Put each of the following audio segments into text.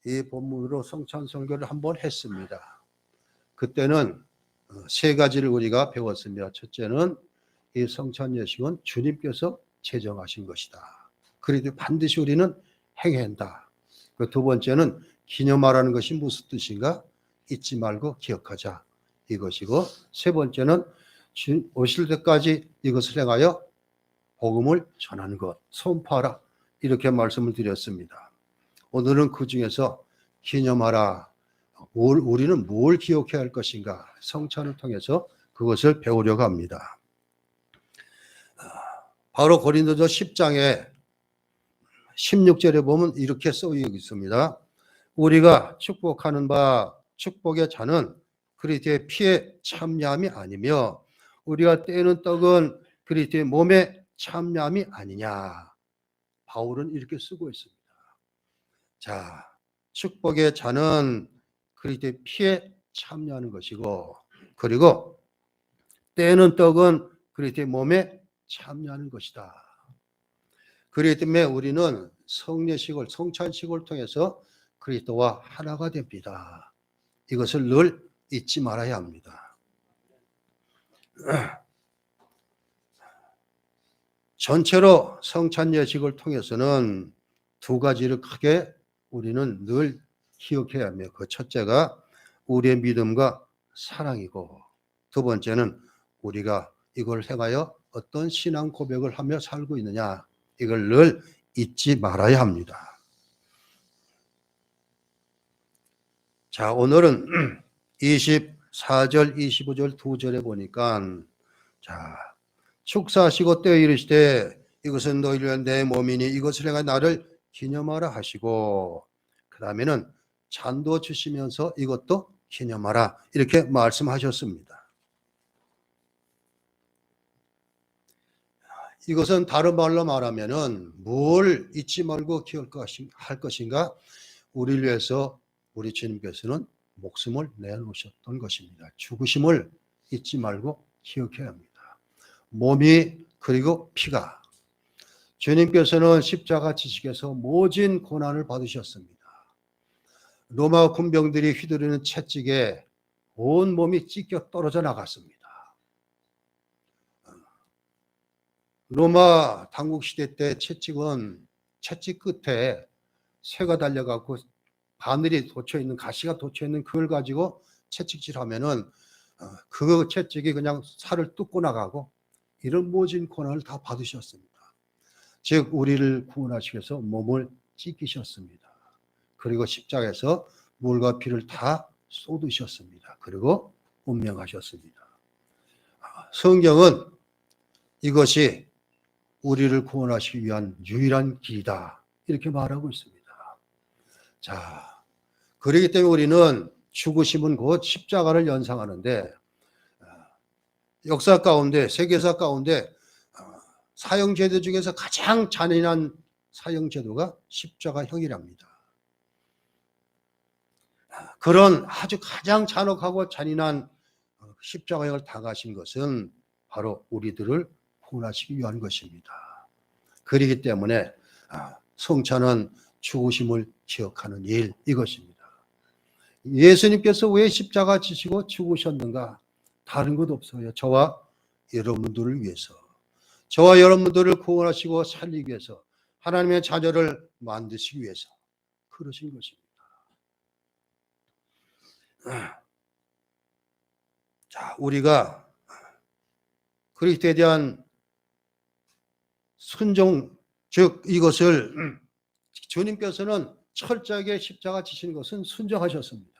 이 본문으로 성찬 설교를 한번 했습니다. 그때는 세 가지를 우리가 배웠습니다. 첫째는 이 성찬 예식은 주님께서 제정하신 것이다. 그래도 반드시 우리는 행해야 한다. 두 번째는 기념하라는 것이 무슨 뜻인가? 잊지 말고 기억하자. 이것이고, 세 번째는 오실 때까지 이것을 행하여 복음을 전하는 것, 선포하라. 이렇게 말씀을 드렸습니다. 오늘은 그 중에서 기념하라. 우리는 뭘 기억해야 할 것인가? 성찬을 통해서 그것을 배우려고 합니다. 바로 고린도서 10장에 16절에 보면 이렇게 써 있습니다. 우리가 축복하는 바 축복의 잔은 그리스도의 피에 참여함이 아니며 우리가 떼는 떡은 그리스도의 몸에 참여함이 아니냐. 바울은 이렇게 쓰고 있습니다. 자, 축복의 잔은 그리스도의 피에 참여하는 것이고, 그리고 떼는 떡은 그리스도의 몸에 참여하는 것이다. 그렇기 때문에 우리는 성례식을, 성찬식을 통해서 그리스도와 하나가 됩니다. 이것을 늘 잊지 말아야 합니다. 전체로 성찬 예식을 통해서는 두 가지를 크게 우리는 늘 기억해야 합니다. 그 첫째가 우리의 믿음과 사랑이고, 두 번째는 우리가 이걸 행하여 어떤 신앙 고백을 하며 살고 있느냐, 이걸 늘 잊지 말아야 합니다. 자, 오늘은 24절, 25절 두 절에 보니까, 자, 축사하시고 때에 이르시되 이것은 너희를 위한 내 몸이니 이것을 행하여 나를 기념하라 하시고, 그 다음에는 잔도 주시면서 이것도 기념하라 이렇게 말씀하셨습니다. 이것은 다른 말로 말하면은 뭘 잊지 말고 기억할 것인가? 우리를 위해서 우리 주님께서는 목숨을 내놓으셨던 것입니다. 죽으심을 잊지 말고 기억해야 합니다. 몸이 그리고 피가, 주님께서는 십자가 지식에서 모진 고난을 받으셨습니다. 로마 군병들이 휘두르는 채찍에 온 몸이 찢겨 떨어져 나갔습니다. 로마 당국시대 때 채찍은 채찍 끝에 쇠가 달려갖고 바늘이 돋쳐있는, 가시가 돋쳐있는 그걸 가지고 채찍질하면은 그 채찍이 그냥 살을 뚫고 나가고, 이런 모진 고난을 다 받으셨습니다. 즉 우리를 구원하시기 위해서 몸을 찢기셨습니다. 그리고 십자가에서 물과 피를 다 쏟으셨습니다. 그리고 운명하셨습니다. 성경은 이것이 우리를 구원하시기 위한 유일한 길이다 이렇게 말하고 있습니다. 자, 그렇기 때문에 우리는 죽으심은 곧 십자가를 연상하는데, 역사 가운데, 세계사 가운데 사형제도 중에서 가장 잔인한 사형제도가 십자가형이랍니다. 그런 아주 가장 잔혹하고 잔인한 십자가형을 당하신 것은 바로 우리들을 구원하시기 위한 것입니다. 그렇기 때문에 성찬은 죽으심을 기억하는 일, 이것입니다. 예수님께서 왜 십자가 지시고 죽으셨는가? 다른 것 없어요. 저와 여러분들을 위해서, 저와 여러분들을 구원하시고 살리기 위해서, 하나님의 자녀를 만드시기 위해서 그러신 것입니다. 자, 우리가 그리스도에 대한 순종, 즉 이것을 주님께서는 철저하게 십자가 지시는 것은 순종하셨습니다.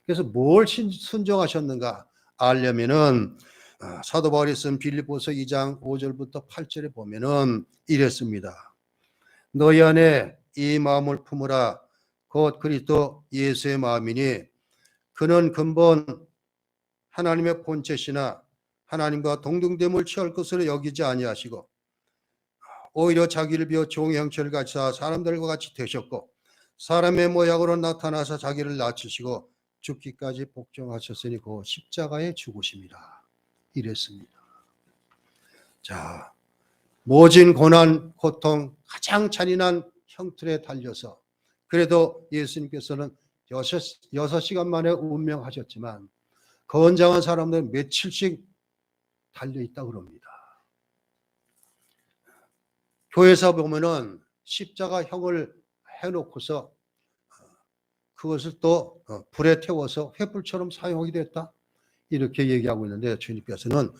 그래서 뭘 순종하셨는가 알려면은 사도 바울이 쓴 빌립보서 2장 5절부터 8절에 보면은 이랬습니다. 너희 안에 이 마음을 품으라. 곧 그리스도 예수의 마음이니 그는 근본 하나님의 본체시나 하나님과 동등됨을 취할 것으로 여기지 아니하시고 오히려 자기를 비워 종의 형체를 가지사 사람들과 같이 되셨고 사람의 모양으로 나타나서 자기를 낮추시고 죽기까지 복종하셨으니 그 십자가에 죽으심이라 이랬습니다. 자, 모진 고난, 고통, 가장 잔인한 형틀에 달려서 그래도 예수님께서는 6시간 만에 운명하셨지만 건장한 사람들은 며칠씩 달려있다 그럽니다. 교회에서 보면은 십자가형을 해놓고서 그것을 또 불에 태워서 횃불처럼 사용하게 됐다, 이렇게 얘기하고 있는데, 주님께서는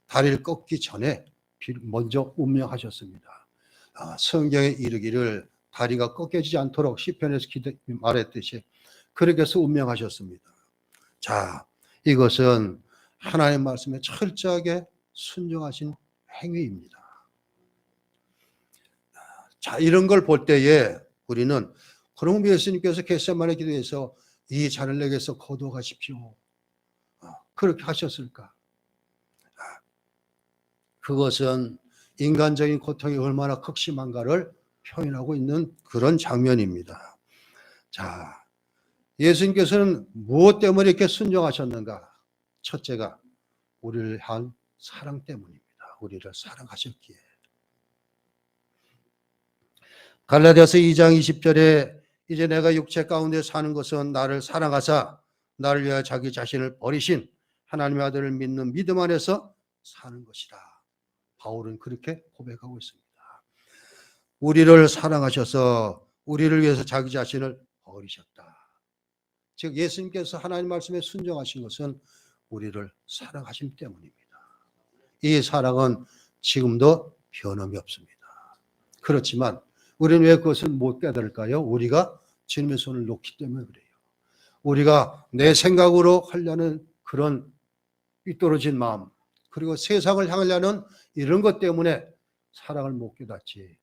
다리를 꺾기 전에 먼저 운명하셨습니다. 성경에 이르기를 다리가 꺾여지지 않도록 시편에서 말했듯이 그렇게 해서 운명하셨습니다. 자, 이것은 하나님 말씀에 철저하게 순종하신 행위입니다. 자, 이런 걸 볼 때에 우리는 그럼 예수님께서 겟세마네 기도에서 이 잔을 내게서 거두어가십시오, 그렇게 하셨을까? 그것은 인간적인 고통이 얼마나 극심한가를 표현하고 있는 그런 장면입니다. 자, 예수님께서는 무엇 때문에 이렇게 순종하셨는가? 첫째가 우리를 향한 사랑 때문입니다. 우리를 사랑하셨기에. 갈라디아서 2장 20절에 이제 내가 육체 가운데 사는 것은 나를 사랑하사 나를 위하여 자기 자신을 버리신 하나님의 아들을 믿는 믿음 안에서 사는 것이라. 바울은 그렇게 고백하고 있습니다. 우리를 사랑하셔서 우리를 위해서 자기 자신을 버리셨다. 즉 예수님께서 하나님 말씀에 순종하신 것은 우리를 사랑하심 때문입니다. 이 사랑은 지금도 변함이 없습니다. 그렇지만 우리는 왜 그것을 못 깨달을까요? 우리가 주님의 손을 놓기 때문에 그래요. 우리가 내 생각으로 하려는 그런 삐뚤어진 마음, 그리고 세상을 향하려는 이런 것 때문에 사랑을 못 깨닫지,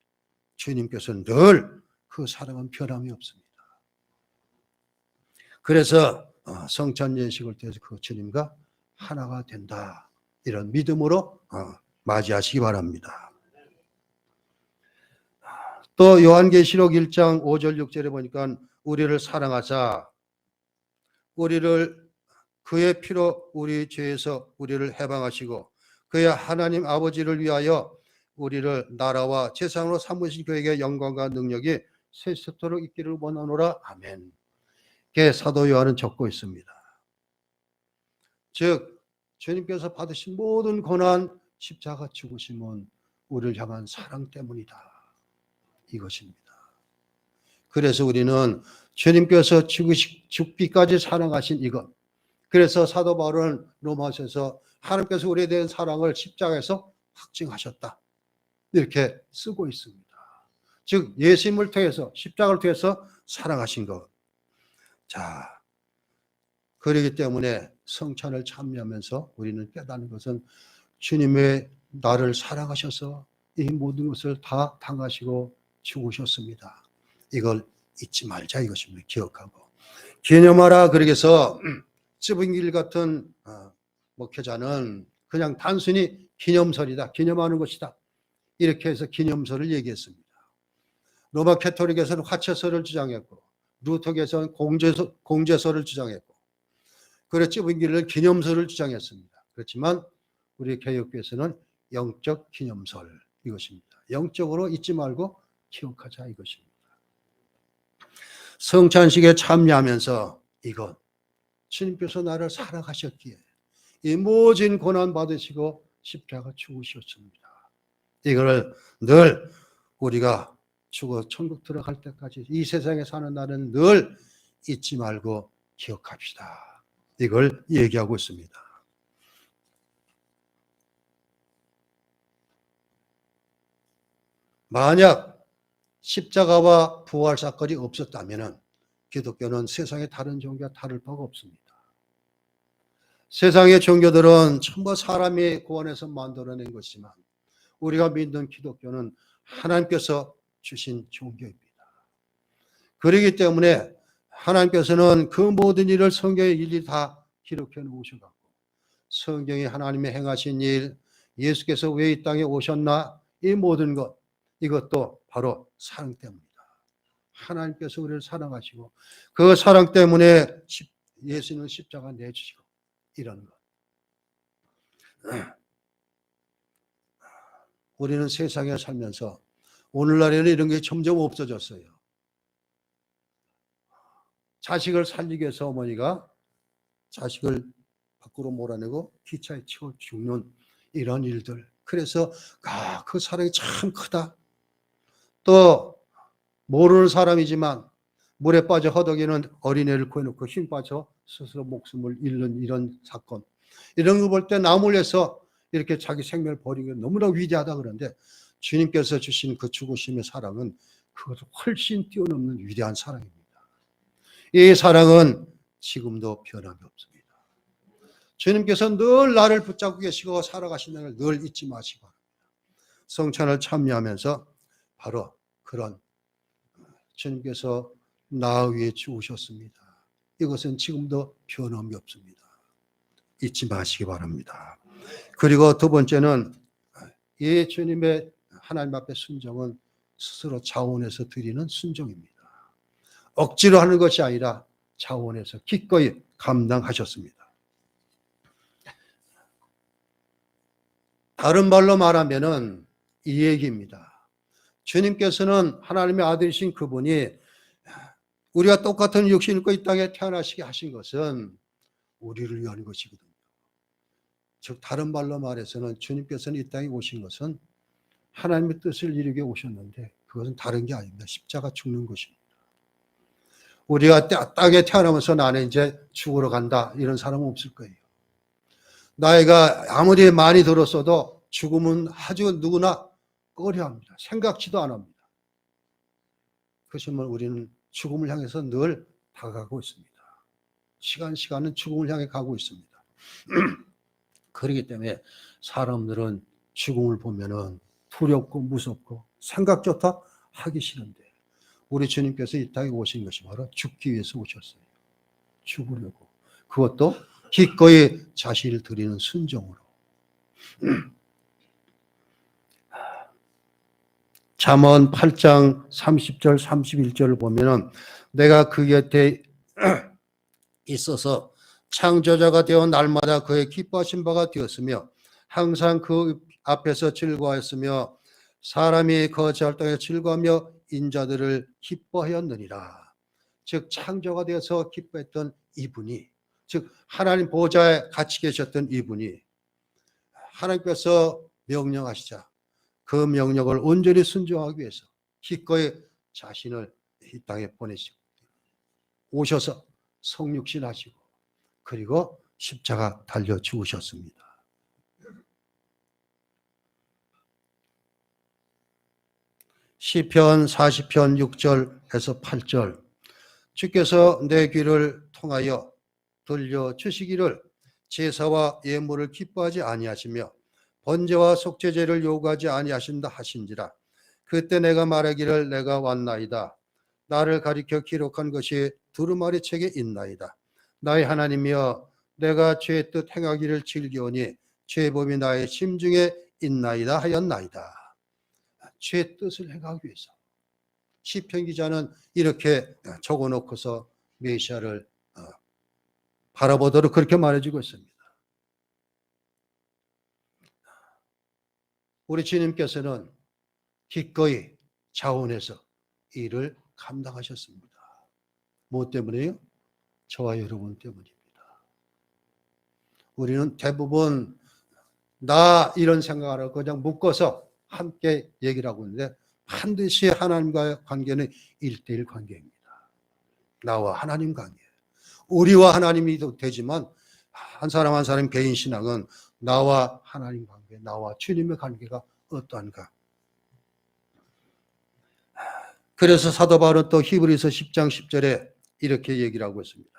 주님께서는 늘 그 사랑은 변함이 없습니다. 그래서 성찬 예식을 통해서 그 주님과 하나가 된다, 이런 믿음으로 맞이하시기 바랍니다. 또 요한계시록 1장 5절 6절에 보니까 우리를 사랑하사 우리를 그의 피로 우리 죄에서 우리를 해방하시고 그의 하나님 아버지를 위하여 우리를 나라와 재상으로 삼으신 그에게 영광과 능력이 세세토록 있기를 원하노라. 아멘. 이게 사도 요한은 적고 있습니다. 즉 주님께서 받으신 모든 고난, 십자가 죽으심은 우리를 향한 사랑 때문이다, 이것입니다. 그래서 우리는 주님께서 죽기까지 사랑하신 이것, 그래서 사도 바울은 로마서에서 하나님께서 우리에 대한 사랑을 십자가에서 확증하셨다, 이렇게 쓰고 있습니다. 즉 예수님을 통해서, 십자가를 통해서 사랑하신 것. 자, 그렇기 때문에 성찬을 참여하면서 우리는 깨닫는 것은 주님의 나를 사랑하셔서 이 모든 것을 다 당하시고 죽으셨습니다. 이걸 잊지 말자, 이것입니다. 기억하고 기념하라. 그러게서 쯔빙길 같은 목회자는 그냥 단순히 기념설이다, 기념하는 것이다, 이렇게 해서 기념설을 얘기했습니다. 로마 캐토릭에서는 화채설을 주장했고 루터교에서는 공제설을 주장했고, 그래 쯔빙길은 기념설을 주장했습니다. 그렇지만 우리 개혁교에서는 영적 기념설, 이것입니다. 영적으로 잊지 말고 기억하자, 이것입니다. 성찬식에 참여하면서 이것, 주님께서 나를 사랑하셨기에 이 모진 고난 받으시고 십자가 죽으셨습니다. 이걸 늘 우리가 죽어 천국 들어갈 때까지 이 세상에 사는 날은 늘 잊지 말고 기억합시다, 이걸 얘기하고 있습니다. 만약 십자가와 부활 사건이 없었다면 기독교는 세상의 다른 종교와 다를 바가 없습니다. 세상의 종교들은 전부 사람이 구원해서 만들어낸 것이지만 우리가 믿는 기독교는 하나님께서 주신 종교입니다. 그렇기 때문에 하나님께서는 그 모든 일을 성경에 일일이 다 기록해 놓으셔서 성경이 하나님의 행하신 일, 예수께서 왜 이 땅에 오셨나, 이 모든 것, 이것도 바로 사랑 때문이다. 하나님께서 우리를 사랑하시고 그 사랑 때문에 예수님은 십자가 내주시고 이런 것. 우리는 세상에 살면서 오늘날에는 이런 게 점점 없어졌어요. 자식을 살리기 위해서 어머니가 자식을 밖으로 몰아내고 기차에 치워 죽는 이런 일들. 그래서 그 사랑이 참 크다. 또 모르는 사람이지만 물에 빠져 허덕이는 어린애를 구해놓고 힘 빠져 스스로 목숨을 잃는 이런 사건. 이런 거 볼 때 남을 위해서 이렇게 자기 생명을 버리는 게 너무나 위대하다. 그런데 주님께서 주신 그 죽으심의 사랑은 그것을 훨씬 뛰어넘는 위대한 사랑입니다. 이 사랑은 지금도 변함이 없습니다. 주님께서 늘 나를 붙잡고 계시고 살아가신다는 걸 늘 잊지 마시기 바랍니다. 성찬을 참여하면서 바로 그런 주님께서 나 위에 죽으셨습니다. 이것은 지금도 변함이 없습니다. 잊지 마시기 바랍니다. 그리고 두 번째는 이 주님의 하나님 앞에 순종은 스스로 자원해서 드리는 순종입니다. 억지로 하는 것이 아니라 자원해서 기꺼이 감당하셨습니다. 다른 말로 말하면은 이 얘기입니다. 주님께서는 하나님의 아들이신 그분이 우리가 똑같은 육신을 입고 이 땅에 태어나시게 하신 것은 우리를 위한 것이거든요. 즉 다른 말로 말해서는 주님께서는 이 땅에 오신 것은 하나님의 뜻을 이루게 오셨는데 그것은 다른 게 아닙니다. 십자가 죽는 것입니다. 우리가 땅에 태어나면서 나는 이제 죽으러 간다 이런 사람은 없을 거예요. 나이가 아무리 많이 들었어도 죽음은 아주 누구나 꺼려합니다. 생각지도 안 합니다. 그렇지만 우리는 죽음을 향해서 늘 다가가고 있습니다. 시간은 죽음을 향해 가고 있습니다. 그렇기 때문에 사람들은 죽음을 보면은 두렵고 무섭고 생각조차 하기 싫은데 우리 주님께서 이 땅에 오신 것이 바로 죽기 위해서 오셨어요. 죽으려고. 그것도 기꺼이 자신을 드리는 순종으로. 잠언 8장 30절 31절을 보면은 내가 그 곁에 있어서 창조자가 되어 날마다 그의 기뻐하신 바가 되었으며 항상 그 앞에서 즐거워했으며 사람이 거처할 땅에 즐거워하며 인자들을 기뻐하였느니라. 즉 창조가 되어서 기뻐했던 이분이, 즉 하나님 보좌에 같이 계셨던 이분이 하나님께서 명령하시자 그 명령을 온전히 순종하기 위해서 기꺼이 자신을 이 땅에 보내시고 오셔서 성육신 하시고 그리고 십자가 달려 죽으셨습니다. 시편 40편 6절에서 8절 주께서 내 귀를 통하여 들려주시기를 제사와 예물을 기뻐하지 아니하시며 번제와 속죄제를 요구하지 아니하신다 하신지라. 그때 내가 말하기를 내가 왔나이다. 나를 가리켜 기록한 것이 두루마리 책에 있나이다. 나의 하나님이여 내가 죄의 뜻 행하기를 즐기오니 죄의 법이 나의 심중에 있나이다 하였나이다. 죄의 뜻을 행하기 위해서 시편 기자는 이렇게 적어놓고서 메시아를 바라보도록 그렇게 말해주고 있습니다. 우리 주님께서는 기꺼이 자원해서 일을 감당하셨습니다. 뭐 때문에요? 저와 여러분 때문입니다. 우리는 대부분 나 이런 생각을 하고 그냥 묶어서 함께 얘기를 하고 있는데 반드시 하나님과의 관계는 1:1 관계입니다. 나와 하나님 관계. 우리와 하나님이 되지만 한 사람 한 사람 개인 신앙은 나와 하나님 관계, 나와 주님의 관계가 어떠한가. 그래서 사도 바울은 또 히브리서 10장 10절에 이렇게 얘기를 하고 있습니다.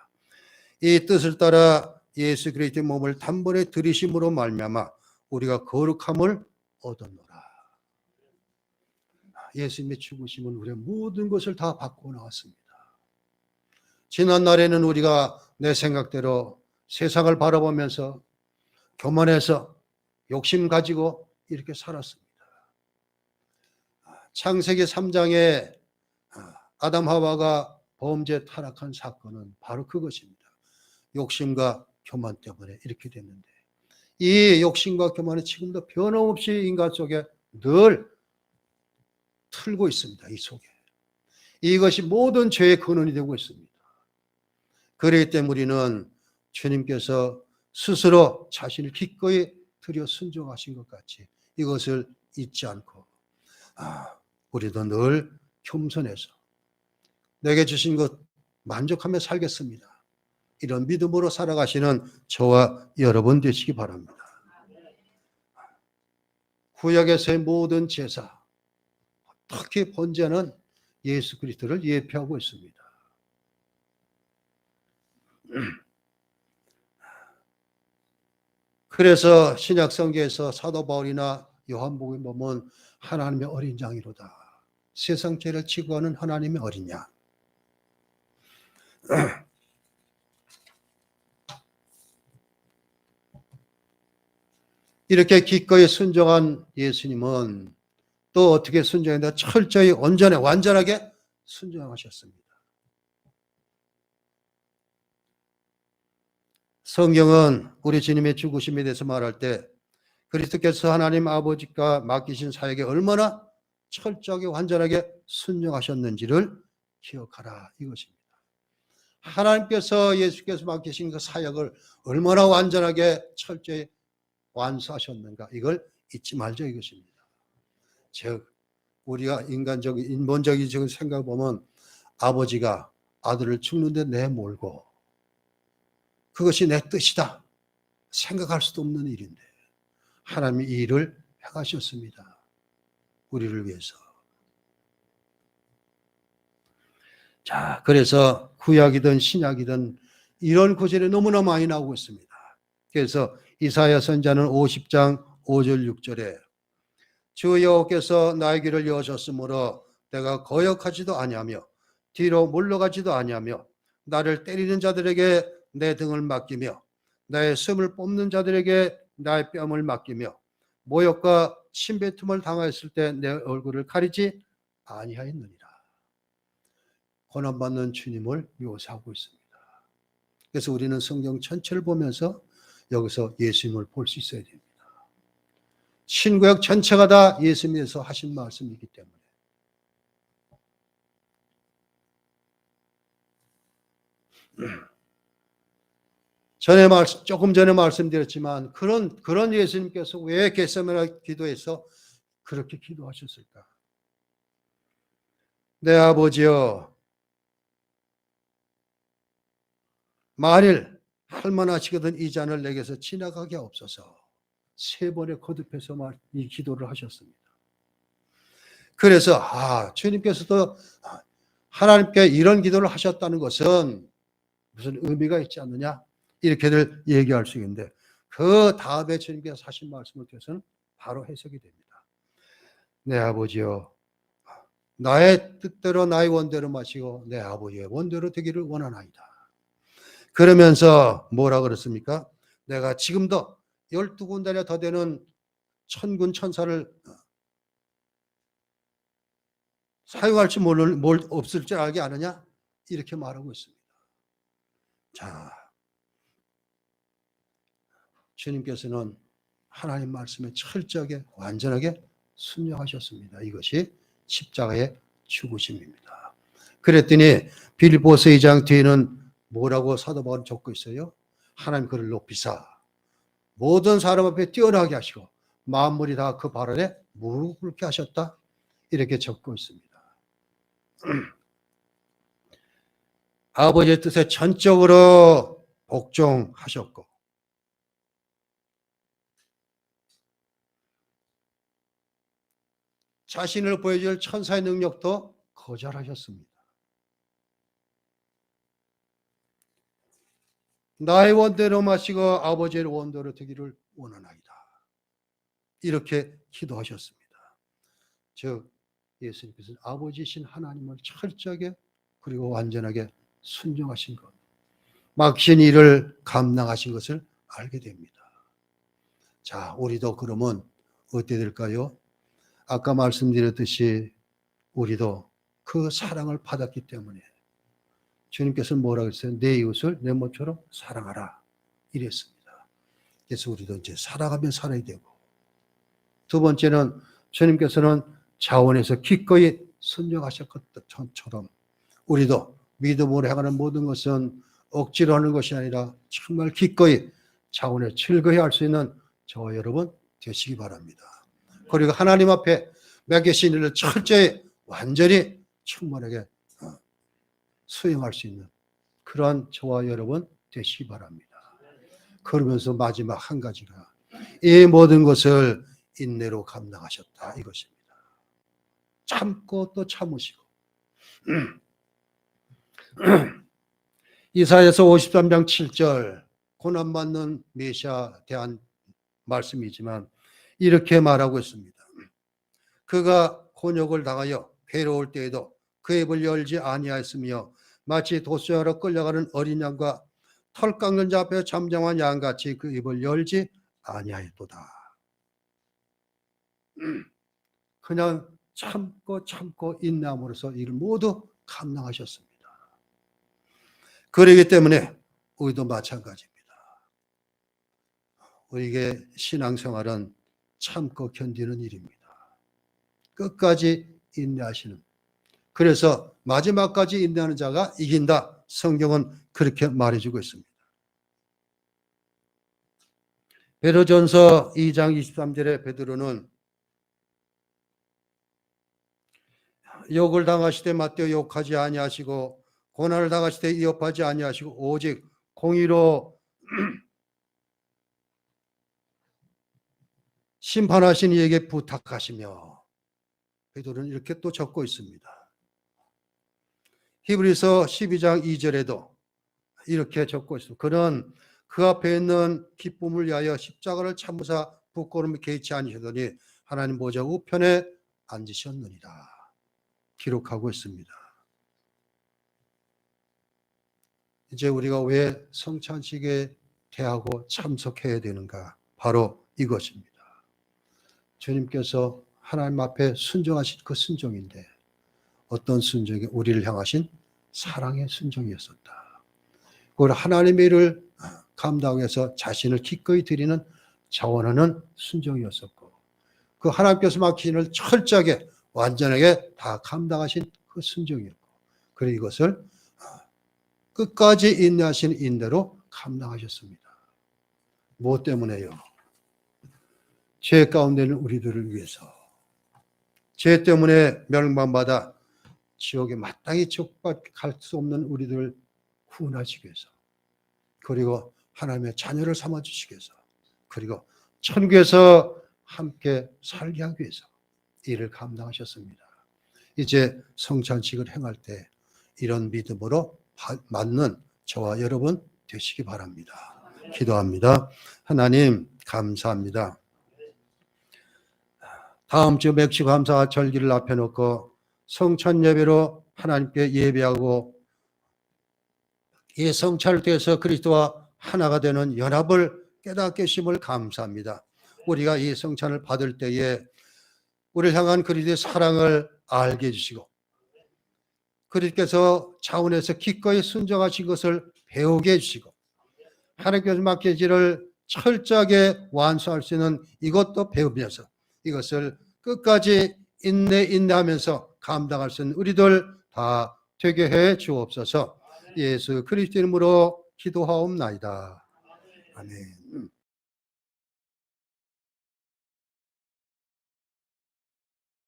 이 뜻을 따라 예수 그리스도의 몸을 단번에 들이심으로 말미암아 우리가 거룩함을 얻었노라. 예수님의 죽으심은 우리의 모든 것을 다 바꾸어 나왔습니다. 지난 날에는 우리가 내 생각대로 세상을 바라보면서 교만해서 욕심 가지고 이렇게 살았습니다. 창세기 3장에 아담 하와가 범죄 타락한 사건은 바로 그것입니다. 욕심과 교만 때문에 이렇게 됐는데 이 욕심과 교만은 지금도 변함없이 인간 속에 늘 틀고 있습니다. 이 속에. 이것이 모든 죄의 근원이 되고 있습니다. 그렇기 때문에 우리는 주님께서 스스로 자신을 기꺼이 드려 순종하신 것 같이 이것을 잊지 않고 우리도 늘 겸손해서 내게 주신 것 만족하며 살겠습니다. 이런 믿음으로 살아가시는 저와 여러분 되시기 바랍니다. 구약에서의 모든 제사, 특히 번제는 예수 그리스도를 예표하고 있습니다. 그래서 신약 성경에서 사도 바울이나 요한복음에 보면 하나님의 어린 양이로다. 세상 죄를 지고 가는 하나님의 어린 양. 이렇게 기꺼이 순종한 예수님은 또 어떻게 순종했는데 철저히 온전히 완전하게 순종하셨습니다. 성경은 우리 주님의 죽으심에 대해서 말할 때 그리스도께서 하나님 아버지가 맡기신 사역에 얼마나 철저하게 완전하게 순종하셨는지를 기억하라 이것입니다. 하나님께서 예수께서 맡기신 그 사역을 얼마나 완전하게 철저히 완수하셨는가 이걸 잊지 말자 이것입니다. 즉 우리가 인간적인 인본적인 생각을 보면 아버지가 아들을 죽는데 내몰고 그것이 내 뜻이다 생각할 수도 없는 일인데 하나님이 이 일을 행하셨습니다. 우리를 위해서. 자, 그래서 구약이든 신약이든 이런 구절이 너무나 많이 나오고 있습니다. 그래서 이사야 선지자는 50장 5절 6절에 주 여호와께서 나의 길을 여셨으므로 내가 거역하지도 아니하며 뒤로 물러가지도 아니하며 나를 때리는 자들에게 내 등을 맡기며 나의 숨을 뽑는 자들에게 나의 뺨을 맡기며 모욕과 침뱉음을 당하였을 때 내 얼굴을 가리지 아니하였느니라. 고난받는 주님을 묘사하고 있습니다. 그래서 우리는 성경 전체를 보면서 여기서 예수님을 볼 수 있어야 됩니다. 신구약 전체가 다 예수님에서 하신 말씀이기 때문에. 조금 전에 말씀드렸지만 그런 예수님께서 왜 겟세마네 기도에서 그렇게 기도하셨을까? 내 아버지여, 만일 할만하시거든 이 잔을 내게서 지나가게 없어서 세 번에 거듭해서 이 기도를 하셨습니다. 그래서 주님께서도 하나님께 이런 기도를 하셨다는 것은 무슨 의미가 있지 않느냐 이렇게들 얘기할 수 있는데 그 다음에 주님께서 하신 말씀을 통해서는 바로 해석이 됩니다. 내 아버지여, 나의 뜻대로 나의 원대로 마시고 내 아버지의 원대로 되기를 원하나이다. 그러면서 뭐라 그랬습니까? 내가 지금도 12군데나 더 되는 천군 천사를 사용할지 없을 줄 알게 아느냐? 이렇게 말하고 있습니다. 자, 주님께서는 하나님 말씀에 철저하게 완전하게 순종하셨습니다. 이것이 십자가의 죽으심입니다. 그랬더니 빌립보서 2장 뒤에는 뭐라고 사도 바울은 적고 있어요? 하나님 그를 높이사 모든 사람 앞에 뛰어나게 하시고 만물이 다 그 발 아래 무릎 꿇게 하셨다. 이렇게 적고 있습니다. 아버지의 뜻에 전적으로 복종하셨고 자신을 보여줄 천사의 능력도 거절하셨습니다. 나의 원대로 마시고 아버지의 원대로 되기를 원하나이다. 이렇게 기도하셨습니다. 즉 예수님께서는 아버지이신 하나님을 철저하게 그리고 완전하게 순종하신 것, 막신 일을 감당하신 것을 알게 됩니다. 자, 우리도 그러면 어떻게 될까요? 아까 말씀드렸듯이 우리도 그 사랑을 받았기 때문에 주님께서는 뭐라고 했어요? 내 이웃을 내 몸처럼 사랑하라 이랬습니다. 그래서 우리도 이제 살아가며 살아야 되고, 두 번째는 주님께서는 자원에서 기꺼이 순종하셨던 것처럼 우리도 믿음으로 행하는 모든 것은 억지로 하는 것이 아니라 정말 기꺼이 차원에 즐거이 할 수 있는 저와 여러분 되시기 바랍니다. 그리고 하나님 앞에 맡기신 일을 철저히 완전히 충만하게 수행할 수 있는 그러한 저와 여러분 되시기 바랍니다. 그러면서 마지막 한 가지가 이 모든 것을 인내로 감당하셨다 이것입니다. 참고 또 참으시고 이사야서 53장 7절 고난받는 메시아에 대한 말씀이지만 이렇게 말하고 있습니다. 그가 곤욕을 당하여 괴로울 때에도 그 입을 열지 아니하였으며 마치 도수하러 끌려가는 어린 양과 털 깎는 자 앞에 잠잠한 양같이 그 입을 열지 아니하였도다. 그냥 참고 인내함으로써 이를 모두 감당하셨습니다. 그러기 때문에 우리도 마찬가지입니다. 우리에게 신앙생활은 참고 견디는 일입니다. 끝까지 인내하시는. 그래서 마지막까지 인내하는 자가 이긴다. 성경은 그렇게 말해주고 있습니다. 베드로전서 2장 23절에 베드로는 욕을 당하시되 맞대어 욕하지 아니하시고 고난을 당하시되 위협하지 아니하시고 오직 공의로 심판하신 이에게 부탁하시며 베드로는 이렇게 또 적고 있습니다. 히브리서 12장 2절에도 이렇게 적고 있습니다. 그는 그 앞에 있는 기쁨을 위하여 십자가를 참으사 부끄러움을 개의치 아니하더니 하나님 보좌 우편에 앉으셨느니라 기록하고 있습니다. 이제 우리가 왜 성찬식에 대하고 참석해야 되는가? 바로 이것입니다. 주님께서 하나님 앞에 순종하신 그 순종인데 어떤 순종이 우리를 향하신 사랑의 순종이었었다. 그걸 하나님의 일을 감당하기 위해서 자신을 기꺼이 드리는 자원하는 순종이었었고 그 하나님께서 맡기신 일을 철저하게 완전하게 다 감당하신 그 순종이었고 그리고 이것을 끝까지 인내하신 인내로 감당하셨습니다. 무엇 때문에요? 죄 가운데 있는 우리들을 위해서 죄 때문에 멸망받아 지옥에 마땅히 갈 수 없는 우리들을 구원하시기 위해서 그리고 하나님의 자녀를 삼아주시기 위해서 그리고 천국에서 함께 살게 하기 위해서 이를 감당하셨습니다. 이제 성찬식을 행할 때 이런 믿음으로 맞는 저와 여러분 되시기 바랍니다. 기도합니다. 하나님 감사합니다. 다음 주 맥주 감사 절기를 앞에 놓고 성찬 예배로 하나님께 예배하고 이 성찬을 통해서 그리스도와 하나가 되는 연합을 깨닫게 하심을 감사합니다. 우리가 이 성찬을 받을 때에 우리를 향한 그리스도의 사랑을 알게 해주시고 그리스도께서 차원에서 기꺼이 순종하신 것을 배우게 해주시고 하나님께서 맡기신 일을 철저하게 완수할 수 있는 이것도 배우면서 이것을 끝까지 인내하면서 감당할 수 있는 우리들 다 되게 해 주옵소서. 예수 그리스도 이름으로 기도하옵나이다. 아멘.